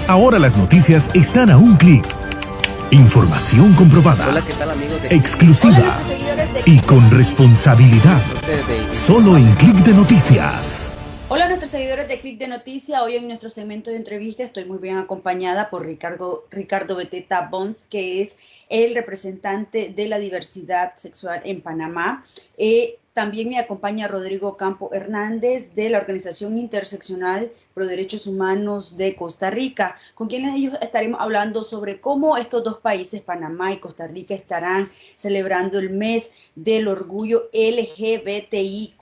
Ahora las noticias están a un clic. Información comprobada, Hola, ¿qué tal, amigos de exclusiva y con responsabilidad. Solo en Clic de Noticias. Hola a nuestros seguidores de Clic de Noticias. Hoy en nuestro segmento de entrevista estoy muy bien acompañada por Ricardo Beteta Bons, que es el representante de la diversidad sexual en Panamá. También me acompaña Rodrigo Campo Hernández de la Organización Interseccional Pro Derechos Humanos de Costa Rica, con quienes ellos estaremos hablando sobre cómo estos dos países, Panamá y Costa Rica, estarán celebrando el mes del orgullo LGBTIQ+,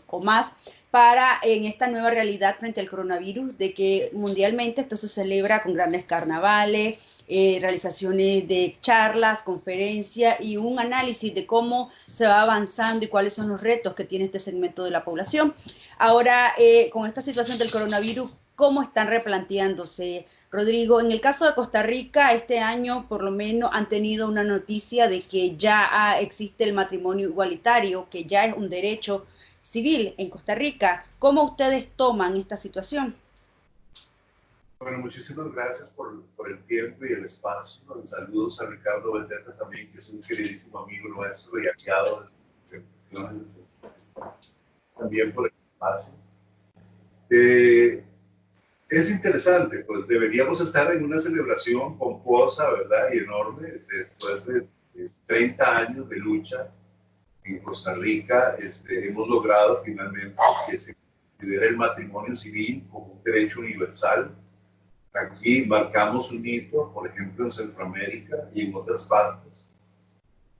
o más, para en esta nueva realidad frente al coronavirus, de que mundialmente esto se celebra con grandes carnavales, realizaciones de charlas, conferencias y un análisis de cómo se va avanzando y cuáles son los retos que tiene este segmento de la población. Ahora, con esta situación del coronavirus, ¿cómo están replanteándose? Rodrigo, en el caso de Costa Rica, este año por lo menos han tenido una noticia de que ya existe el matrimonio igualitario, que ya es un derecho civil en Costa Rica. ¿Cómo ustedes toman esta situación? Bueno, muchísimas gracias por el tiempo y el espacio. Saludos a Ricardo Beteta también, que es un queridísimo amigo nuestro y aliado de Reflexiones, también por el espacio. Es interesante, pues deberíamos estar en una celebración pomposa, ¿verdad? Y enorme, después de 30 años de lucha en Costa Rica. Hemos logrado finalmente que se considere el matrimonio civil como un derecho universal. Aquí marcamos un hito, por ejemplo, en Centroamérica y en otras partes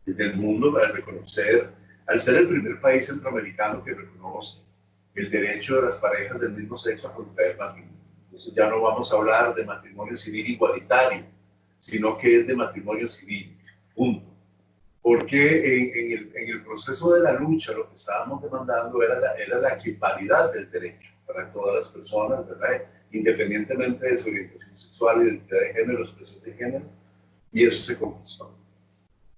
del mundo, al reconocer, al ser el primer país centroamericano que reconoce el derecho de las parejas del mismo sexo a contraer matrimonio. Entonces ya no vamos a hablar de matrimonio civil igualitario, sino que es de matrimonio civil, punto. Porque en el proceso de la lucha lo que estábamos demandando era la equiparidad del derecho para todas las personas, ¿verdad? Independientemente de su orientación sexual, identidad de género, expresión de género, y eso se conquistó.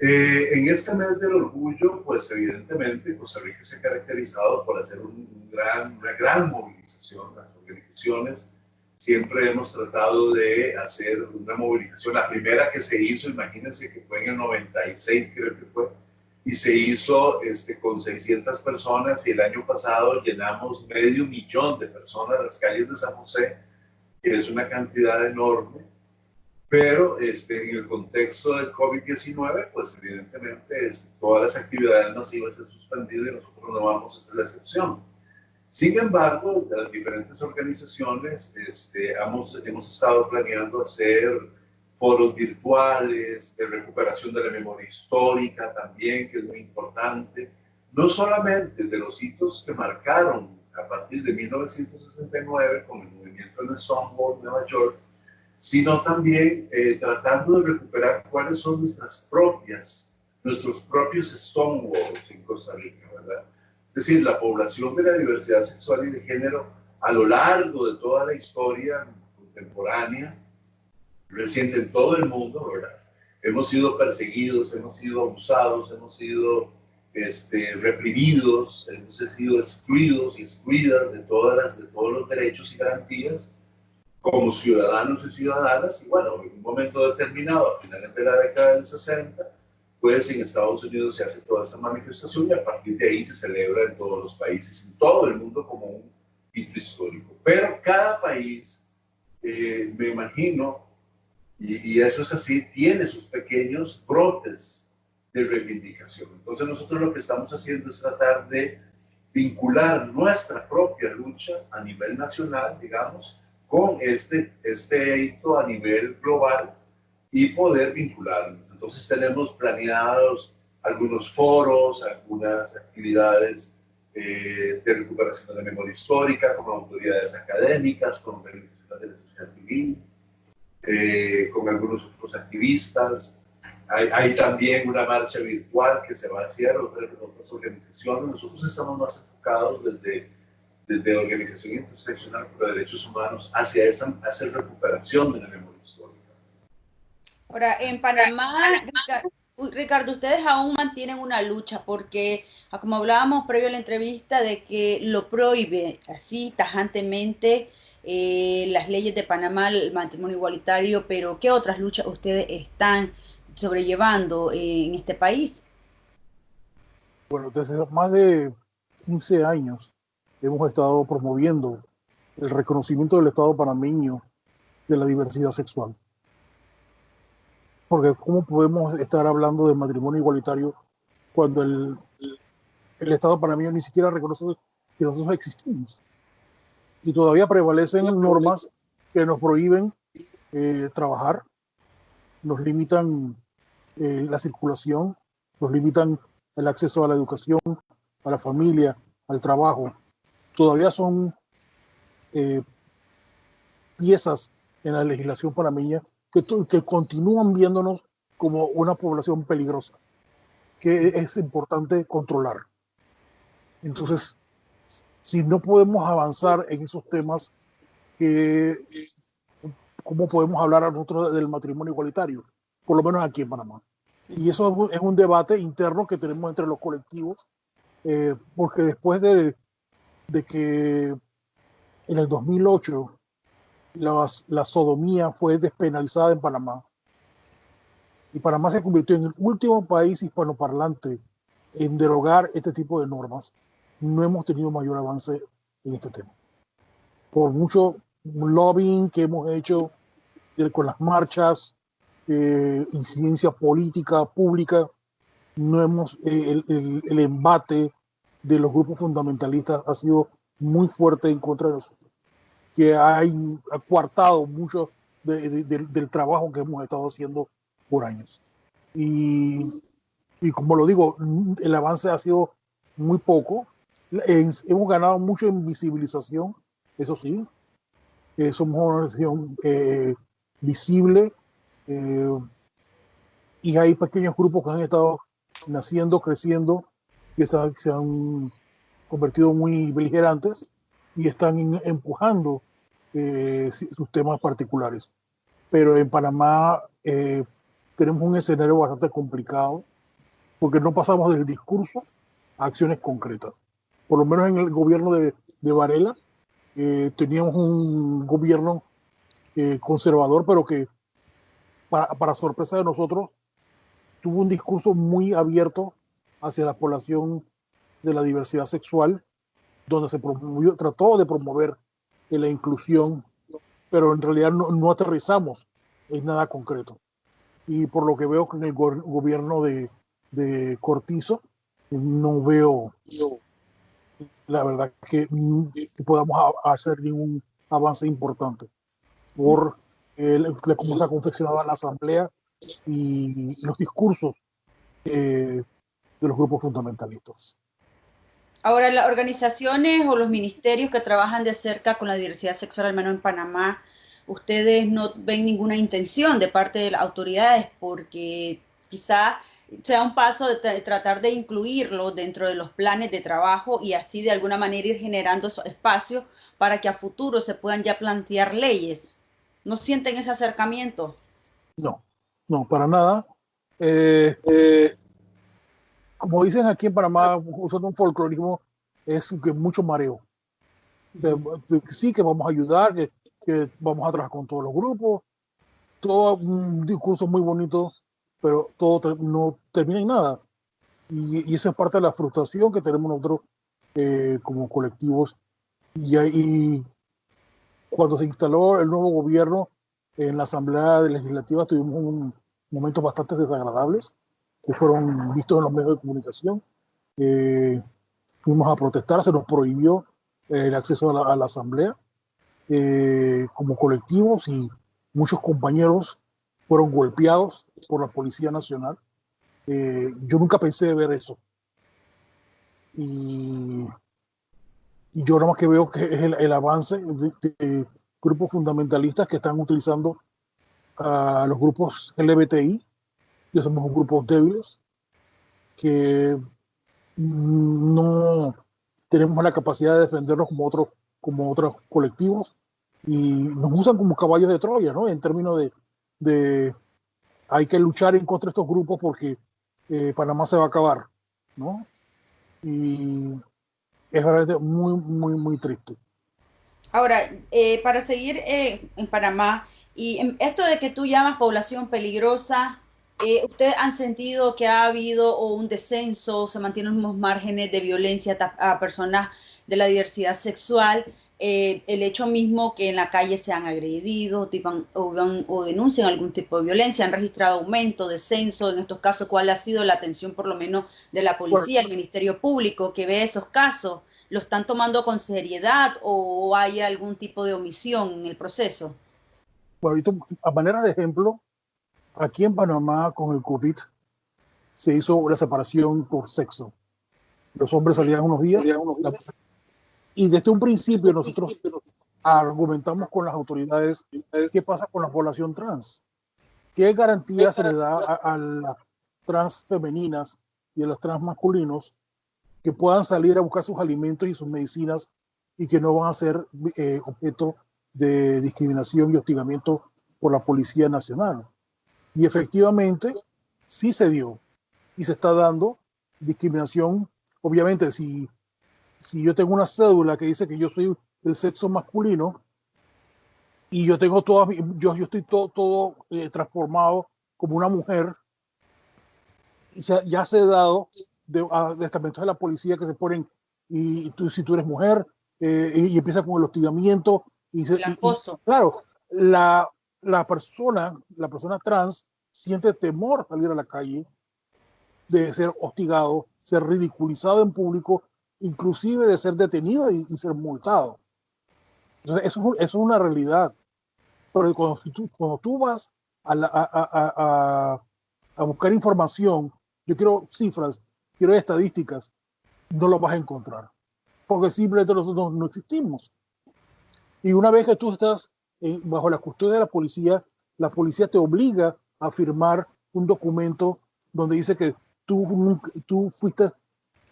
En este mes del orgullo, pues evidentemente Costa Rica se ha caracterizado por hacer una gran movilización. Las organizaciones siempre hemos tratado de hacer una movilización. La primera que se hizo, imagínense que fue en el 96, creo que fue, y se hizo con 600 personas, y el año pasado llenamos 500,000 de personas en las calles de San José, que es una cantidad enorme. Pero en el contexto del COVID-19, pues evidentemente todas las actividades masivas se han suspendido y nosotros no vamos a ser la excepción. Sin embargo, las diferentes organizaciones hemos estado planeando hacer foros virtuales, de recuperación de la memoria histórica también, que es muy importante, no solamente de los hitos que marcaron a partir de 1969 con el movimiento en el Stonewall, Nueva York, sino también tratando de recuperar cuáles son nuestros propios Stonewalls en Costa Rica, ¿verdad? Es decir, la población de la diversidad sexual y de género a lo largo de toda la historia contemporánea, reciente en todo el mundo, ¿verdad? Hemos sido perseguidos, hemos sido abusados, hemos sido reprimidos, hemos sido excluidos y excluidas de todos los derechos y garantías como ciudadanos y ciudadanas. Y bueno, en un momento determinado, a finales de la década del 60, pues en Estados Unidos se hace toda esta manifestación y a partir de ahí se celebra en todos los países, en todo el mundo, como un hito histórico. Pero cada país, me imagino, y eso es así, tiene sus pequeños brotes de reivindicación. Entonces nosotros lo que estamos haciendo es tratar de vincular nuestra propia lucha a nivel nacional, digamos, con este hito a nivel global y poder vincularnos. Entonces tenemos planeados algunos foros, algunas actividades de recuperación de la memoria histórica con autoridades académicas, con organizaciones de la sociedad civil, con algunos otros activistas. Hay también una marcha virtual que se va a hacer, otras organizaciones. Nosotros estamos más enfocados desde Organización Interseccional por Derechos Humanos hacia esa recuperación de la memoria histórica. Ahora, en Panamá, Ricardo, ustedes aún mantienen una lucha porque, como hablábamos previo a la entrevista, de que lo prohíbe así tajantemente las leyes de Panamá, el matrimonio igualitario, pero ¿qué otras luchas ustedes están sobrellevando en este país? Bueno, desde más de 15 años hemos estado promoviendo el reconocimiento del Estado panameño de la diversidad sexual. Porque ¿cómo podemos estar hablando de matrimonio igualitario cuando el Estado panameño ni siquiera reconoce que nosotros existimos? Y todavía prevalecen normas que nos prohíben trabajar, nos limitan la circulación, nos limitan el acceso a la educación, a la familia, al trabajo. Todavía son piezas en la legislación panameña que continúan viéndonos como una población peligrosa, que es importante controlar. Entonces, si no podemos avanzar en esos temas, ¿cómo podemos hablar a nosotros del matrimonio igualitario? Por lo menos aquí en Panamá. Y eso es un debate interno que tenemos entre los colectivos, porque después de que en el 2008 la sodomía fue despenalizada en Panamá, y Panamá se convirtió en el último país hispanoparlante en derogar este tipo de normas, no hemos tenido mayor avance en este tema. Por mucho lobbying que hemos hecho con las marchas, incidencia política, pública, no hemos, el embate de los grupos fundamentalistas ha sido muy fuerte en contra de nosotros, que ha coartado mucho del trabajo que hemos estado haciendo por años. Y como lo digo, el avance ha sido muy poco. Hemos ganado mucho en visibilización, eso sí. Somos una organización visible, y hay pequeños grupos que han estado naciendo, creciendo, que se han convertido muy beligerantes y están empujando sus temas particulares. Pero en Panamá tenemos un escenario bastante complicado porque no pasamos del discurso a acciones concretas. Por lo menos en el gobierno de Varela teníamos un gobierno conservador, pero que para sorpresa de nosotros tuvo un discurso muy abierto hacia la población de la diversidad sexual, donde se trató de promover la inclusión, pero en realidad no aterrizamos en nada concreto. Y por lo que veo que en el gobierno de Cortizo, no veo la verdad que podamos hacer ningún avance importante por cómo se ha confeccionado la asamblea y los discursos de los grupos fundamentalistas. Ahora, las organizaciones o los ministerios que trabajan de cerca con la diversidad sexual, al menos en Panamá, ustedes no ven ninguna intención de parte de las autoridades porque quizá sea un paso de tratar de incluirlo dentro de los planes de trabajo y así de alguna manera ir generando esos espacios para que a futuro se puedan ya plantear leyes. ¿No sienten ese acercamiento? No, no, para nada. Como dicen aquí en Panamá, usando un folclorismo, es que mucho mareo. Sí, que vamos a ayudar, que vamos a trabajar con todos los grupos, todo un discurso muy bonito, pero todo no termina en nada. Y eso es parte de la frustración que tenemos nosotros como colectivos. Y cuando se instaló el nuevo gobierno en la Asamblea Legislativa, tuvimos momentos bastante desagradables que fueron vistos en los medios de comunicación. Fuimos a protestar, se nos prohibió el acceso a la Asamblea como colectivos, y muchos compañeros fueron golpeados por la Policía Nacional. Yo nunca pensé ver eso. Y yo nada más que veo que es el avance de grupos fundamentalistas que están utilizando a los grupos LGBTI, que somos grupos débiles, que no tenemos la capacidad de defendernos como otros colectivos, y nos usan como caballos de Troya, ¿no? En términos de hay que luchar en contra de estos grupos porque Panamá se va a acabar, ¿no? Y es realmente muy, muy, muy triste. Ahora, para seguir en Panamá, y esto de que tú llamas población peligrosa, ¿ustedes han sentido que ha habido o un descenso, se mantienen los mismos márgenes de violencia a personas de la diversidad sexual? El hecho mismo que en la calle se han agredido o denuncian algún tipo de violencia, han registrado aumento, descenso, en estos casos, ¿cuál ha sido la atención por lo menos de la Bueno, policía, el Ministerio Público que ve esos casos? ¿Lo están tomando con seriedad o hay algún tipo de omisión en el proceso? bueno, a manera de ejemplo, aquí en Panamá con el COVID se hizo la separación por sexo. Los hombres Sí. salían unos días y desde un principio nosotros argumentamos con las autoridades qué pasa con la población trans, qué garantía se le da a las trans femeninas y a los trans masculinos que puedan salir a buscar sus alimentos y sus medicinas y que no van a ser objeto de discriminación y hostigamiento por la Policía Nacional. Y efectivamente sí se dio y se está dando discriminación. Obviamente, si yo tengo una cédula que dice que yo soy del sexo masculino y yo tengo yo estoy todo transformado como una mujer, y ya se ha dado de estamentos de la policía que se ponen, y tú, si tú eres mujer, y empieza con el hostigamiento, El acoso. claro, la persona trans siente temor a salir a la calle, de ser hostigado, ser ridiculizado en público, inclusive de ser detenido y ser multado. Entonces, eso es una realidad. Pero cuando tú vas a buscar información, yo quiero cifras, quiero estadísticas, no lo vas a encontrar, porque simplemente nosotros no existimos. Y una vez que tú estás bajo la custodia de la policía te obliga a firmar un documento donde dice que tú fuiste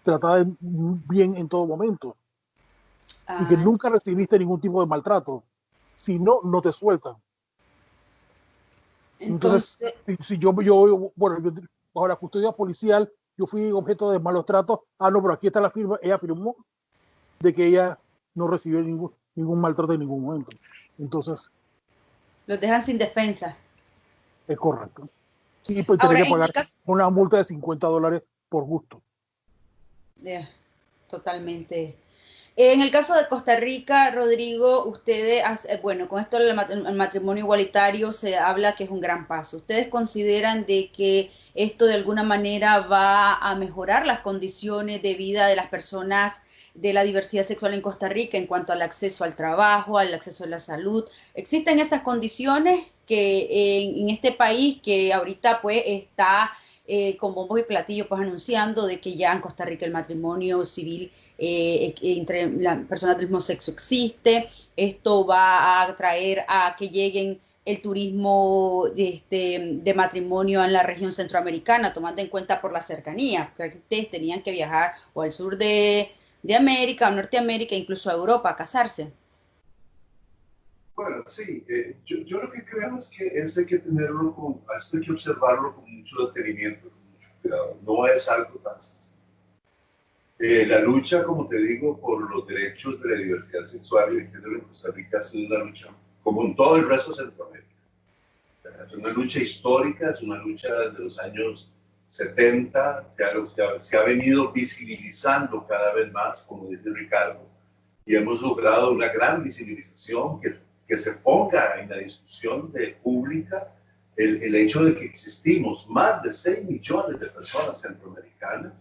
tratada bien en todo momento y que nunca recibiste ningún tipo de maltrato. Si no, no te sueltan. Entonces, si yo bajo la custodia policial, yo fui objeto de malos tratos. Ah, no, pero aquí está la firma. Ella firmó de que ella no recibió ningún maltrato en ningún momento. Entonces, los dejan sin defensa. es correcto. Y pues Ahora, tener que pagar una multa de $50 por gusto. Totalmente. En el caso de Costa Rica, Rodrigo, ustedes, bueno, con esto del matrimonio igualitario se habla que es un gran paso. ¿Ustedes consideran de que esto de alguna manera va a mejorar las condiciones de vida de las personas de la diversidad sexual en Costa Rica en cuanto al acceso al trabajo, al acceso a la salud? ¿Existen esas condiciones que en este país que ahorita pues está con bombos y platillos pues anunciando de que ya en Costa Rica el matrimonio civil entre las personas del mismo sexo existe? Esto va a traer a que lleguen el turismo de matrimonio en la región centroamericana, tomando en cuenta por la cercanía, porque ustedes tenían que viajar o al sur de América, o Norteamérica, incluso a Europa a casarse. Bueno, sí, yo lo que creo es que eso hay que tenerlo, esto hay que observarlo con mucho detenimiento, con mucho cuidado. No es algo tan sencillo. La lucha, como te digo, por los derechos de la diversidad sexual y de género en Costa Rica ha sido una lucha, como en todo el resto de Centroamérica. Es una lucha histórica, es una lucha desde los años 70, se ha venido visibilizando cada vez más, como dice Ricardo, y hemos logrado una gran visibilización que se ponga en la discusión pública el hecho de que existimos más de 6 millones de personas centroamericanas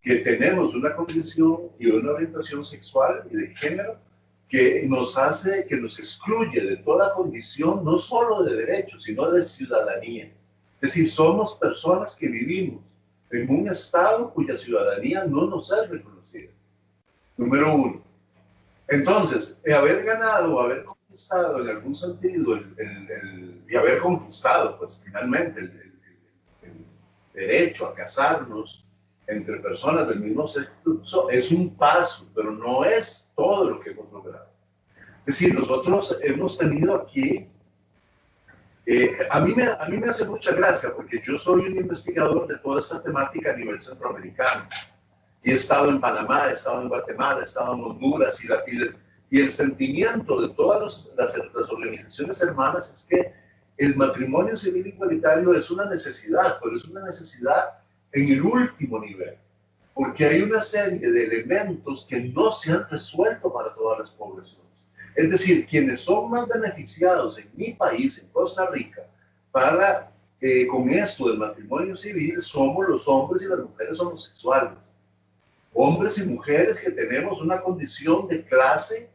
que tenemos una condición y una orientación sexual y de género que nos excluye de toda condición, no solo de derechos, sino de ciudadanía. Es decir, somos personas que vivimos en un estado cuya ciudadanía no nos es reconocida. Número uno. Entonces, haber ganado, haber conquistado en algún sentido y haber conquistado, pues finalmente, el derecho a casarnos entre personas del mismo sexo es un paso, pero no es todo lo que hemos logrado. Es decir, nosotros hemos tenido aquí A mí me hace mucha gracia porque yo soy un investigador de toda esta temática a nivel centroamericano. Y he estado en Panamá, he estado en Guatemala, he estado en Honduras y el sentimiento de todas las organizaciones hermanas es que el matrimonio civil igualitario es una necesidad, pero es una necesidad en el último nivel, porque hay una serie de elementos que no se han resuelto para todas las poblaciones. Es decir, quienes son más beneficiados en mi país, en Costa Rica, con esto del matrimonio civil, somos los hombres y las mujeres homosexuales. Hombres y mujeres que tenemos una condición de clase,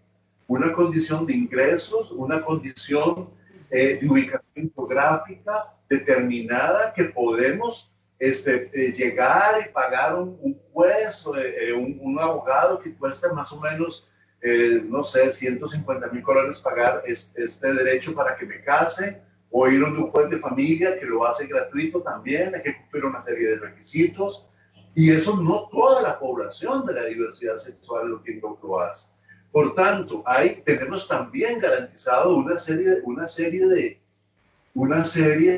una condición de ingresos, una condición de ubicación geográfica determinada que podemos llegar y pagar un juez o un abogado que cuesta más o menos, no sé, 150,000 colones pagar este derecho para que me case, o ir a un juez de familia que lo hace gratuito también, hay que cumplir una serie de requisitos. Y eso no toda la población de la diversidad sexual lo hace. Por tanto, tenemos también garantizado una serie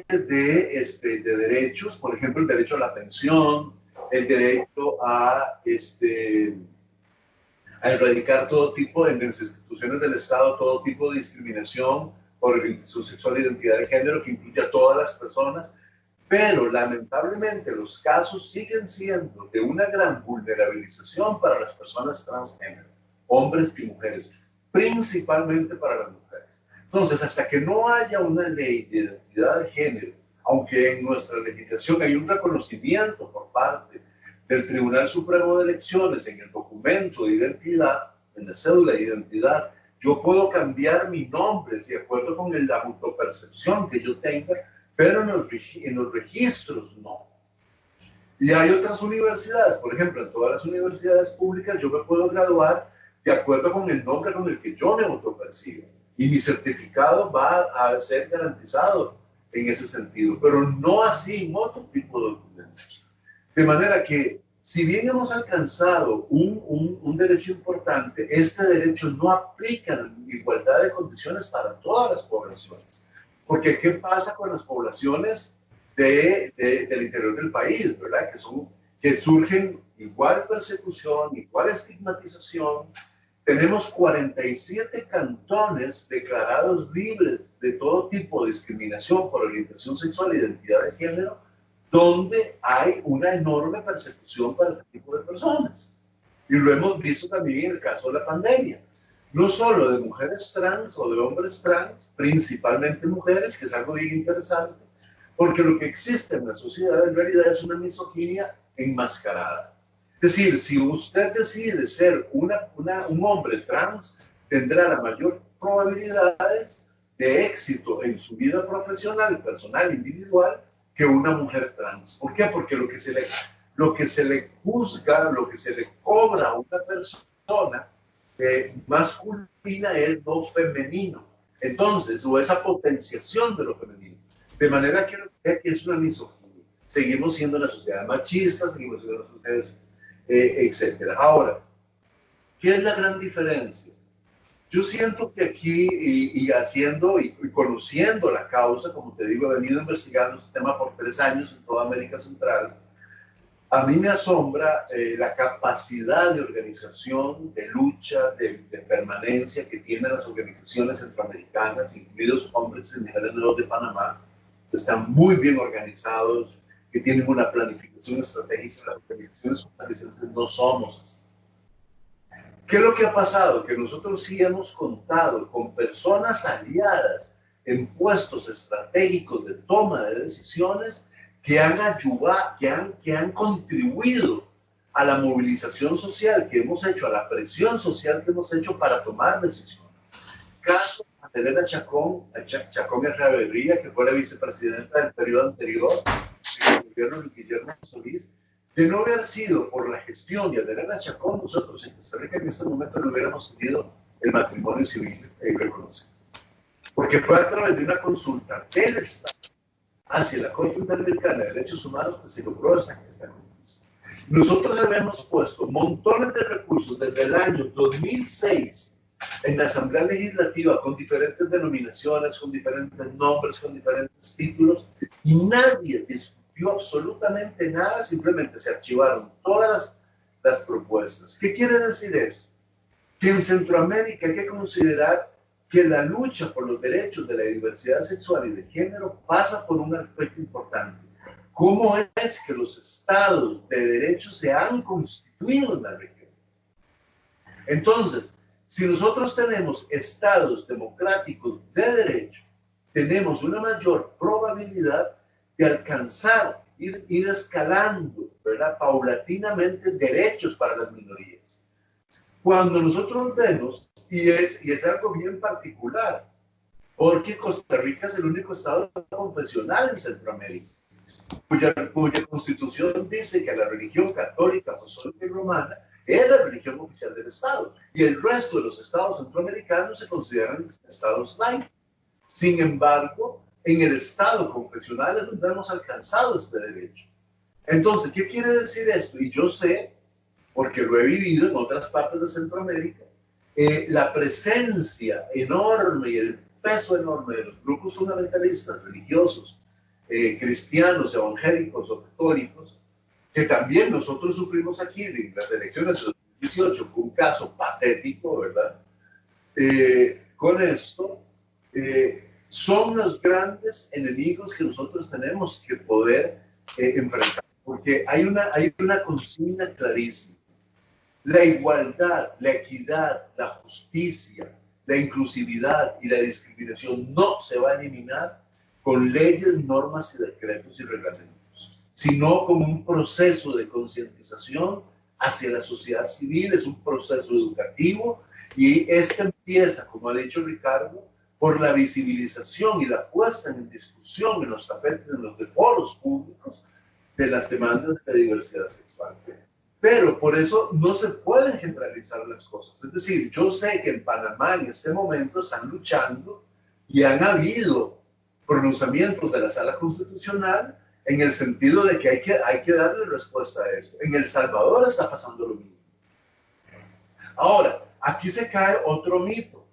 de derechos, por ejemplo, el derecho a la pensión, el derecho a erradicar todo tipo, en las instituciones del Estado, todo tipo de discriminación por su sexual identidad de género, que incluye a todas las personas. Pero lamentablemente los casos siguen siendo de una gran vulnerabilización para las personas transgénero, hombres y mujeres, principalmente para las mujeres. Entonces, hasta que no haya una ley de identidad de género, aunque en nuestra legislación hay un reconocimiento por parte del Tribunal Supremo de Elecciones en el documento de identidad, en la cédula de identidad, yo puedo cambiar mi nombre de acuerdo con la autopercepción que yo tenga, pero en los registros no. Y hay otras universidades, por ejemplo, en todas las universidades públicas yo me puedo graduar de acuerdo con el nombre con el que yo me autopercibo. Y mi certificado va a ser garantizado en ese sentido, pero no así en otro tipo de documentos. De manera que, si bien hemos alcanzado un derecho importante, este derecho no aplica en igualdad de condiciones para todas las poblaciones. Porque, ¿qué pasa con las poblaciones del interior del país, verdad? Que surgen igual persecución, igual estigmatización. Tenemos 47 cantones declarados libres de todo tipo de discriminación por orientación sexual e identidad de género, donde hay una enorme persecución para este tipo de personas. Y lo hemos visto también en el caso de la pandemia. No solo de mujeres trans o de hombres trans, principalmente mujeres, que es algo bien interesante, porque lo que existe en la sociedad en realidad es una misoginia enmascarada. Es decir, si usted decide ser un hombre trans, tendrá la mayor probabilidades de éxito en su vida profesional, personal, individual, que una mujer trans. ¿Por qué? Porque lo que se le juzga, lo que se le cobra a una persona masculina es lo femenino. Entonces, o esa potenciación de lo femenino. De manera que es una misoginia. Seguimos siendo una sociedad machista, seguimos siendo una sociedad, etcétera. Ahora, ¿qué es la gran diferencia? Yo siento que aquí, y conociendo la causa, como te digo, he venido investigando este tema por 3 años en toda América Central. A mí me asombra la capacidad de organización, de lucha, de permanencia que tienen las organizaciones centroamericanas, incluidos hombres y mujeres de Panamá, que están muy bien organizados, que tienen una planificación estratégica. Las organizaciones costarricenses no somos así. ¿Qué es lo que ha pasado? Que nosotros sí hemos contado con personas aliadas en puestos estratégicos de toma de decisiones que han ayudado, que han contribuido a la movilización social que hemos hecho, a la presión social que hemos hecho para tomar decisiones. Caso de Elena Chacón Echeverría, que fue la vicepresidenta del periodo anterior del gobierno de Guillermo Solís, de no haber sido por la gestión de Elena Chacón, nosotros en Costa Rica en este momento no hubiéramos tenido el matrimonio civil reconocido. Porque fue a través de una consulta del Estado hacia la Corte Interamericana de Derechos Humanos que se logró esta conquista. Nosotros habíamos puesto montones de recursos desde el año 2006 en la Asamblea Legislativa con diferentes denominaciones, con diferentes nombres, con diferentes títulos, y nadie discutió absolutamente nada, simplemente se archivaron todas las propuestas. ¿Qué quiere decir eso? Que en Centroamérica hay que considerar que la lucha por los derechos de la diversidad sexual y de género pasa por un aspecto importante. ¿Cómo es que los estados de derecho se han constituido en la región? Entonces, si nosotros tenemos estados democráticos de derecho, tenemos una mayor probabilidad de alcanzar, ir escalando, ¿verdad?, paulatinamente derechos para las minorías. Cuando nosotros vemos, y es algo bien particular, porque Costa Rica es el único estado confesional en Centroamérica, cuya constitución dice que la religión católica, apostólica y romana es la religión oficial del Estado, y el resto de los estados centroamericanos se consideran estados laicos. Sin embargo, en el estado confesional es donde hemos alcanzado este derecho. Entonces, ¿qué quiere decir esto? Y yo sé, porque lo he vivido en otras partes de Centroamérica, la presencia enorme y el peso enorme de los grupos fundamentalistas religiosos, cristianos, evangélicos o católicos, que también nosotros sufrimos aquí en las elecciones de 2018, fue un caso patético, ¿verdad? Con esto, son los grandes enemigos que nosotros tenemos que poder enfrentar, porque hay una consigna clarísima. La igualdad, la equidad, la justicia, la inclusividad y la discriminación no se va a eliminar con leyes, normas y decretos y reglamentos, sino como un proceso de concientización hacia la sociedad civil, es un proceso educativo, y este empieza, como ha dicho Ricardo, por la visibilización y la puesta en discusión en los tapetes, en los foros públicos de las demandas de diversidad sexual. Pero por eso no se pueden generalizar las cosas. Es decir, yo sé que en Panamá en este momento están luchando y han habido pronunciamientos de la Sala Constitucional en el sentido de que hay que darle respuesta a eso. En El Salvador está pasando lo mismo. Ahora, aquí se cae otro mito.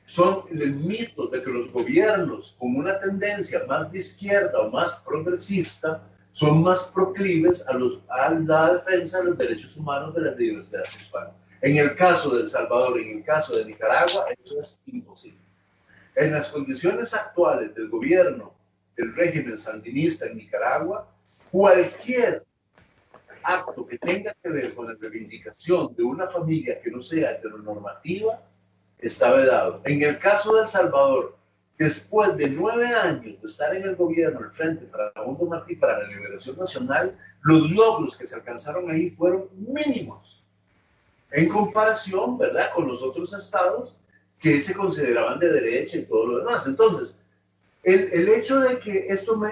Son el mito de que los gobiernos con una tendencia más de izquierda o más progresista son más proclives a la defensa de los derechos humanos de la diversidad sexual. En el caso de El Salvador, en el caso de Nicaragua, eso es imposible. En las condiciones actuales del gobierno del régimen sandinista en Nicaragua, cualquier acto que tenga que ver con la reivindicación de una familia que no sea heteronormativa está vedado. En el caso de El Salvador, después de 9 años de estar en el gobierno, el Frente Farabundo Martí para la Liberación Nacional, los logros que se alcanzaron ahí fueron mínimos en comparación, ¿verdad?, con los otros estados que se consideraban de derecha y todo lo demás. Entonces, el hecho de que esto me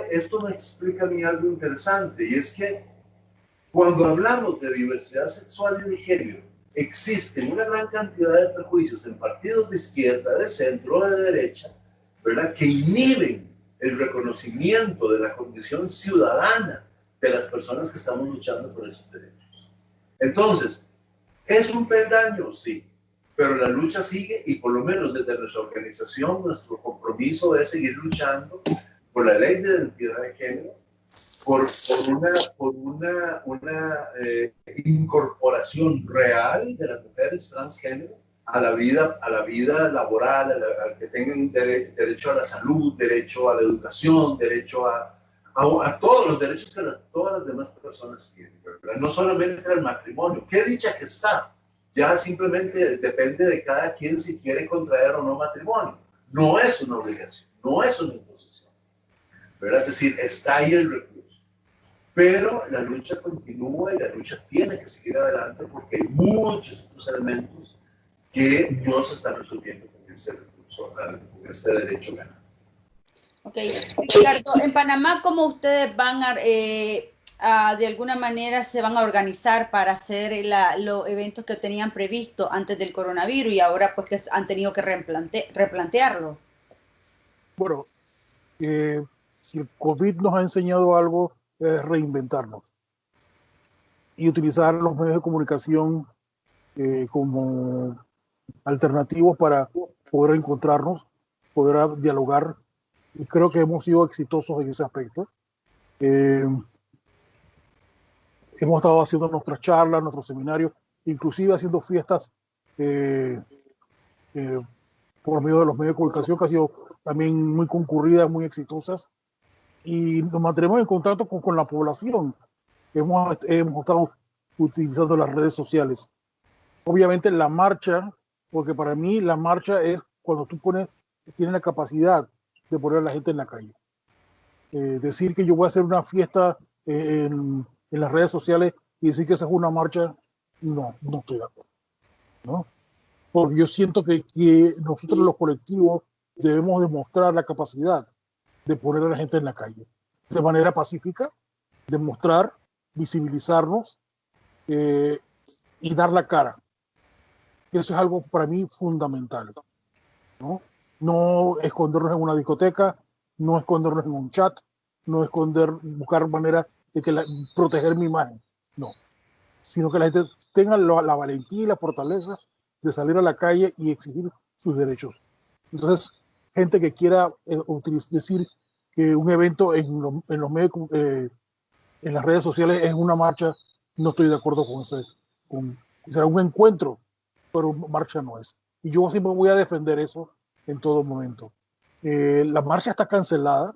explica a mí algo interesante, y es que cuando hablamos de diversidad sexual y de género, existen una gran cantidad de prejuicios en partidos de izquierda, de centro o de derecha, ¿verdad?, que inhiben el reconocimiento de la condición ciudadana de las personas que estamos luchando por esos derechos. Entonces, ¿es un peldaño? Sí, pero la lucha sigue, y por lo menos desde nuestra organización, nuestro compromiso es seguir luchando por la ley de identidad de género, por una incorporación real de las mujeres transgénero a la vida laboral, a que tengan derecho a la salud, derecho a la educación, derecho a todos los derechos que todas las demás personas tienen, ¿verdad? No solamente al matrimonio. Qué dicha que está. Ya simplemente depende de cada quien si quiere contraer o no matrimonio. No es una obligación, no es una imposición, ¿verdad? Es decir, está ahí el recurso. Pero la lucha continúa y la lucha tiene que seguir adelante porque hay muchos otros elementos que no se están resolviendo con este recurso, con este derecho ganado. Ok, Ricardo, en Panamá, ¿cómo ustedes van de alguna manera se van a organizar para hacer los eventos que tenían previsto antes del coronavirus y ahora pues que han tenido que replantearlo? Bueno, si el COVID nos ha enseñado algo, es reinventarnos y utilizar los medios de comunicación como alternativos para poder encontrarnos, poder dialogar. Y creo que hemos sido exitosos en ese aspecto. Hemos estado haciendo nuestras charlas, nuestros seminarios, inclusive haciendo fiestas eh, eh, por medio de los medios de comunicación, que ha sido también muy concurridas, muy exitosas. Y nos mantenemos en contacto con la población. Hemos estado utilizando las redes sociales. Obviamente la marcha, porque para mí la marcha es cuando tienes la capacidad de poner a la gente en la calle. Decir que yo voy a hacer una fiesta en las redes sociales y decir que esa es una marcha, no estoy de acuerdo, ¿no? Porque yo siento que nosotros los colectivos debemos demostrar la capacidad de poner a la gente en la calle de manera pacífica, demostrar, visibilizarnos y dar la cara. Eso es algo para mí fundamental, ¿no? No escondernos en una discoteca, no escondernos en un chat, no buscar manera de proteger mi imagen, no, sino que la gente tenga la valentía y la fortaleza de salir a la calle y exigir sus derechos. Entonces, gente que quiera decir que un evento en los medios, en las redes sociales es una marcha, no estoy de acuerdo con será un encuentro, pero marcha no es. Y yo siempre voy a defender eso en todo momento. La marcha está cancelada.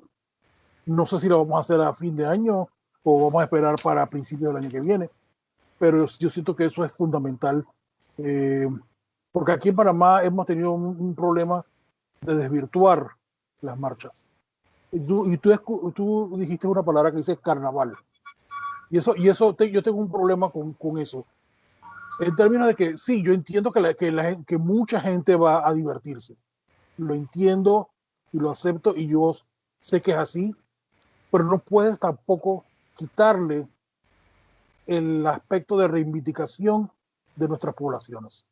No sé si la vamos a hacer a fin de año o vamos a esperar para principios del año que viene, pero yo siento que eso es fundamental, porque aquí en Panamá hemos tenido un problema de desvirtuar las marchas. Tú dijiste una palabra que dice carnaval, y yo tengo un problema con eso, en términos de que sí, yo entiendo que mucha gente va a divertirse, lo entiendo y lo acepto y yo sé que es así, pero no puedes tampoco quitarle el aspecto de reivindicación de nuestras poblaciones.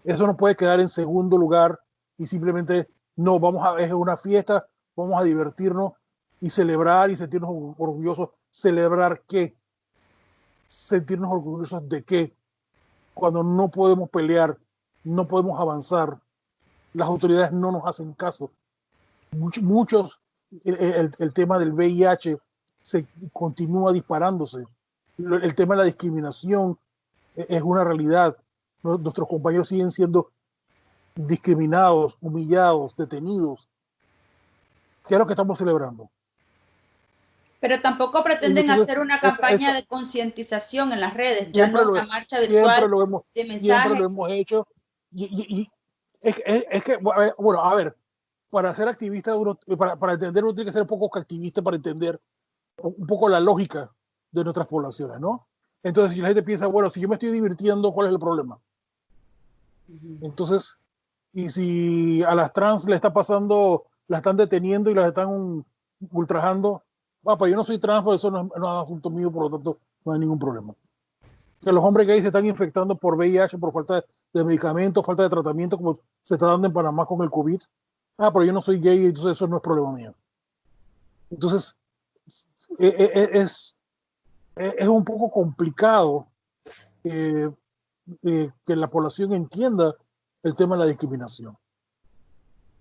Eso no puede quedar en segundo lugar y simplemente no, es una fiesta, vamos a divertirnos y celebrar y sentirnos orgullosos. ¿Celebrar qué? Sentirnos orgullosos de qué, cuando no podemos pelear, no podemos avanzar, las autoridades no nos hacen caso. Muchos, el tema del VIH se continúa disparándose. El tema de la discriminación es una realidad. Nuestros compañeros siguen siendo discriminados, humillados, detenidos. ¿Qué es lo que estamos celebrando? Pero tampoco pretenden hacer una campaña de concientización en las redes, ya no una marcha virtual de mensajes. Siempre lo hemos hecho. Y es que, bueno, a ver, para ser activista, para entender, uno tiene que ser un poco activista para entender un poco la lógica de nuestras poblaciones, ¿no? Entonces, si la gente piensa, bueno, si yo me estoy divirtiendo, ¿cuál es el problema? Entonces, y si a las trans le está pasando, la están deteniendo y las están ultrajando, pues yo no soy trans, por eso no es asunto mío, por lo tanto no hay ningún problema. Que los hombres gays se están infectando por VIH, por falta de medicamentos, falta de tratamiento, como se está dando en Panamá con el COVID. Pero yo no soy gay, entonces eso no es problema mío. Entonces, es un poco complicado que la población entienda el tema de la discriminación.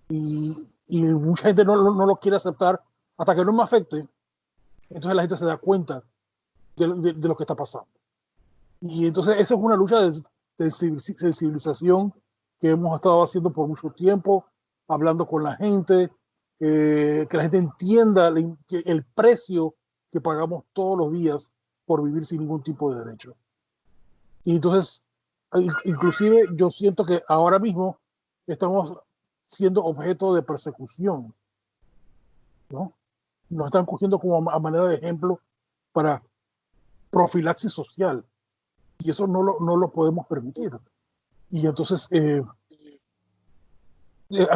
Y mucha gente no lo quiere aceptar hasta que no me afecte. Entonces la gente se da cuenta de lo que está pasando. Y entonces esa es una lucha de sensibilización que hemos estado haciendo por mucho tiempo, hablando con la gente, que la gente entienda el precio que pagamos todos los días por vivir sin ningún tipo de derecho. Y entonces, inclusive yo siento que ahora mismo estamos siendo objeto de persecución, ¿no? Nos están cogiendo como a manera de ejemplo para profilaxis social. Y eso no lo podemos permitir. Y entonces hay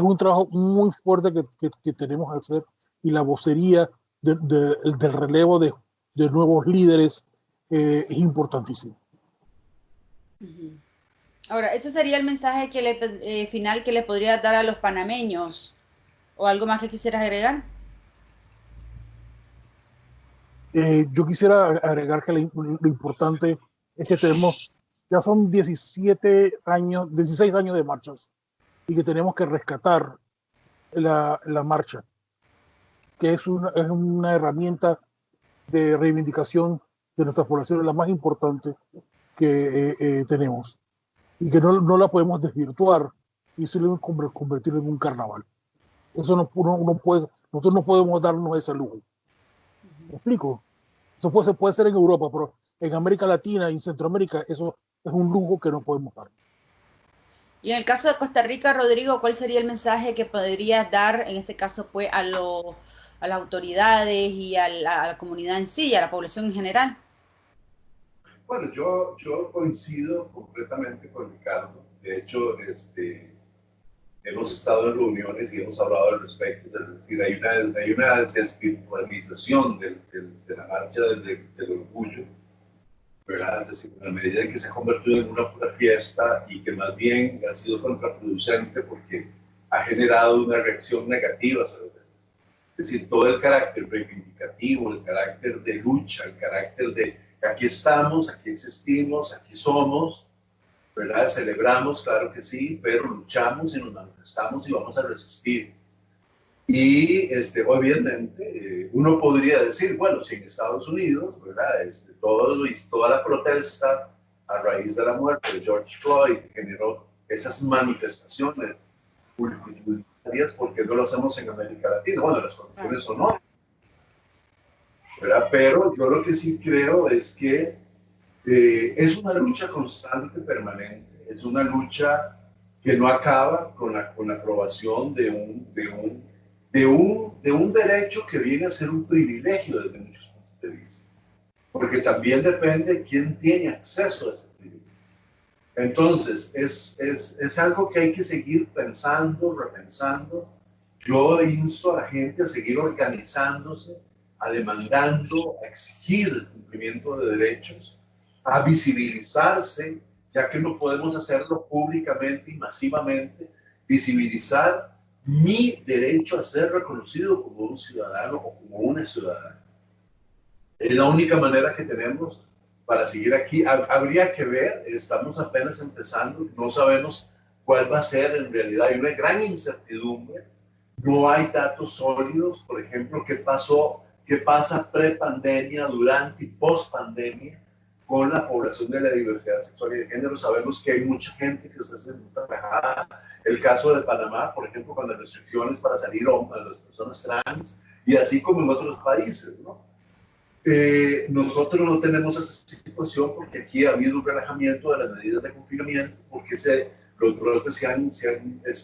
un trabajo muy fuerte que tenemos que hacer, y la vocería del relevo de nuevos líderes es importantísimo. Ahora, ese sería el mensaje final que le podría dar a los panameños. ¿O algo más que quisieras agregar? Yo quisiera agregar que lo importante es que tenemos ya son 16 años de marchas y que tenemos que rescatar la marcha, que es una herramienta de reivindicación de nuestras poblaciones, la más importante que tenemos, y que no la podemos desvirtuar y solo convertir en un carnaval. Eso nosotros no podemos darnos ese lujo. ¿Me explico? Eso puede ser en Europa, pero en América Latina y en Centroamérica eso es un lujo que no podemos dar. Y en el caso de Costa Rica, Rodrigo, ¿cuál sería el mensaje que podrías dar, en este caso, pues, a las autoridades y a la comunidad en sí y a la población en general? Bueno, yo coincido completamente con Ricardo. De hecho, hemos estado en reuniones y hemos hablado al respecto. Es decir, hay una desvirtualización de la marcha del orgullo, ¿verdad? Es decir, en la medida en que se ha convertido en una pura fiesta y que más bien ha sido contraproducente porque ha generado una reacción negativa sobre el. Es decir, todo el carácter reivindicativo, el carácter de lucha, el carácter de aquí estamos, aquí existimos, aquí somos, ¿verdad? Celebramos, claro que sí, pero luchamos y nos manifestamos y vamos a resistir. Y obviamente uno podría decir, bueno, si en Estados Unidos, ¿verdad? Toda la protesta a raíz de la muerte de George Floyd generó esas manifestaciones multitudinarias, ¿por qué no lo hacemos en América Latina? Bueno, las condiciones son no, ¿verdad? Pero yo lo que sí creo es que es una lucha constante, permanente, es una lucha que no acaba con la aprobación de un derecho que viene a ser un privilegio desde muchos puntos de vista, porque también depende quién tiene acceso a ese privilegio. Entonces, es algo que hay que seguir pensando, repensando. Yo insto a la gente a seguir organizándose, a demandando, a exigir el cumplimiento de derechos, a visibilizarse, ya que no podemos hacerlo públicamente y masivamente, visibilizar mi derecho a ser reconocido como un ciudadano o como una ciudadana. Es la única manera que tenemos para seguir aquí. Habría que ver, estamos apenas empezando, no sabemos cuál va a ser en realidad, hay una gran incertidumbre, no hay datos sólidos, por ejemplo, qué pasa pre-pandemia, durante y post-pandemia con la población de la diversidad sexual y de género. Sabemos que hay mucha gente que está siendo atacada. El caso de Panamá, por ejemplo, con las restricciones para salir a las personas trans, y así como en otros países, ¿no? Nosotros no tenemos esa situación porque aquí ha habido un relajamiento de las medidas de confinamiento, porque los brotes se han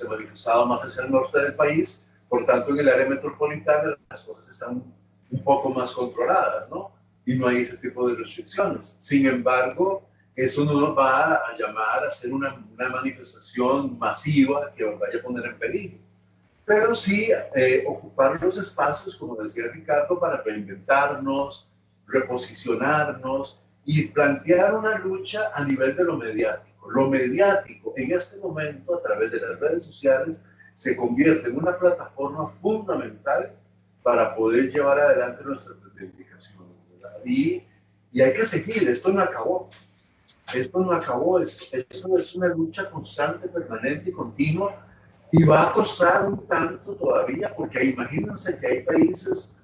manifestado más hacia el norte del país. Por tanto, en el área metropolitana las cosas están un poco más controladas, ¿no? Y no hay ese tipo de restricciones. Sin embargo, eso no nos va a llamar a hacer una manifestación masiva que nos vaya a poner en peligro. Pero sí ocupar los espacios, como decía Ricardo, para reinventarnos, reposicionarnos y plantear una lucha a nivel de lo mediático. Lo mediático en este momento, a través de las redes sociales, se convierte en una plataforma fundamental para poder llevar adelante nuestras reivindicaciones. Y hay que seguir, esto no acabó. Esto no acabó, esto es una lucha constante, permanente y continua, y va a costar un tanto todavía, porque imagínense que hay países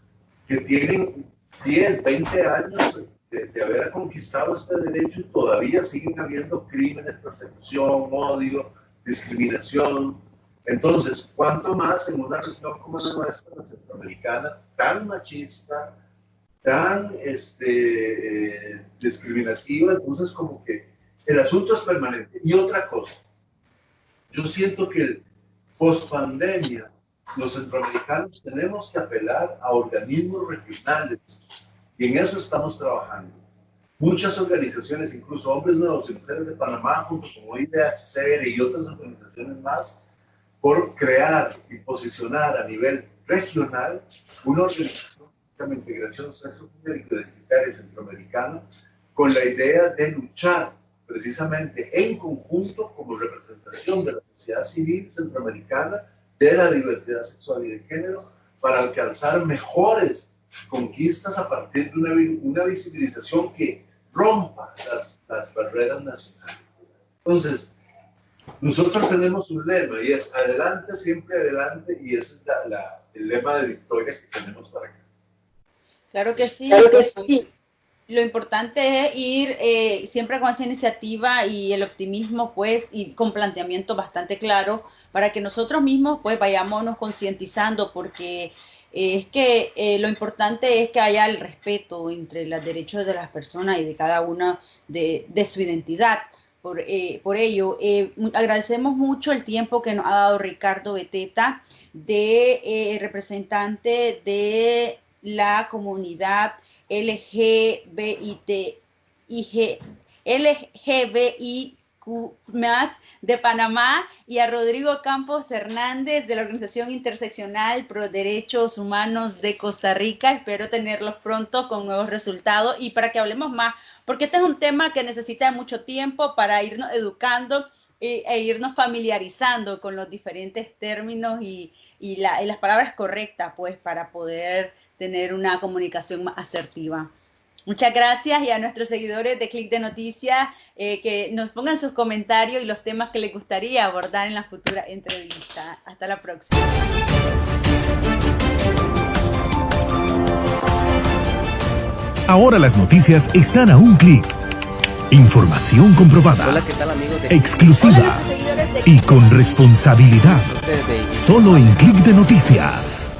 que tienen 10, 20 años de haber conquistado este derecho y todavía siguen habiendo crímenes, persecución, odio, discriminación. Entonces, ¿cuánto más en una región como la nuestra, la centroamericana, tan machista, tan discriminativa? Entonces, como que el asunto es permanente. Y otra cosa, yo siento que post-pandemia, los centroamericanos tenemos que apelar a organismos regionales, y en eso estamos trabajando. Muchas organizaciones, incluso Hombres Nuevos y Mujeres de Panamá, junto con IDHCR y otras organizaciones más, por crear y posicionar a nivel regional una organización de integración sexo-identitaria centroamericana con la idea de luchar precisamente en conjunto como representación de la sociedad civil centroamericana, de la diversidad sexual y de género, para alcanzar mejores conquistas a partir de una visibilización que rompa las barreras nacionales. Entonces, nosotros tenemos un lema y es adelante, siempre adelante, y ese es el lema de victorias que tenemos para acá. Claro que sí. Claro que sí. Lo importante es ir siempre con esa iniciativa y el optimismo, pues, y con planteamiento bastante claro para que nosotros mismos, pues, vayámonos concientizando, porque es que lo importante es que haya el respeto entre los derechos de las personas y de cada una de su identidad. Por ello, agradecemos mucho el tiempo que nos ha dado Ricardo Beteta, representante de la comunidad LGBTIQ+ de Panamá, y a Rodrigo Campos Hernández de la Organización Interseccional Pro Derechos Humanos de Costa Rica. Espero tenerlos pronto con nuevos resultados y para que hablemos más, porque este es un tema que necesita mucho tiempo para irnos educando e irnos familiarizando con los diferentes términos y las palabras correctas, pues, para poder tener una comunicación más asertiva. Muchas gracias, y a nuestros seguidores de Click de Noticias que nos pongan sus comentarios y los temas que les gustaría abordar en la futura entrevista. Hasta la próxima. Ahora las noticias están a un clic. Información comprobada. Hola, ¿qué tal, amigos? Exclusiva y con responsabilidad. Solo en Click de Noticias.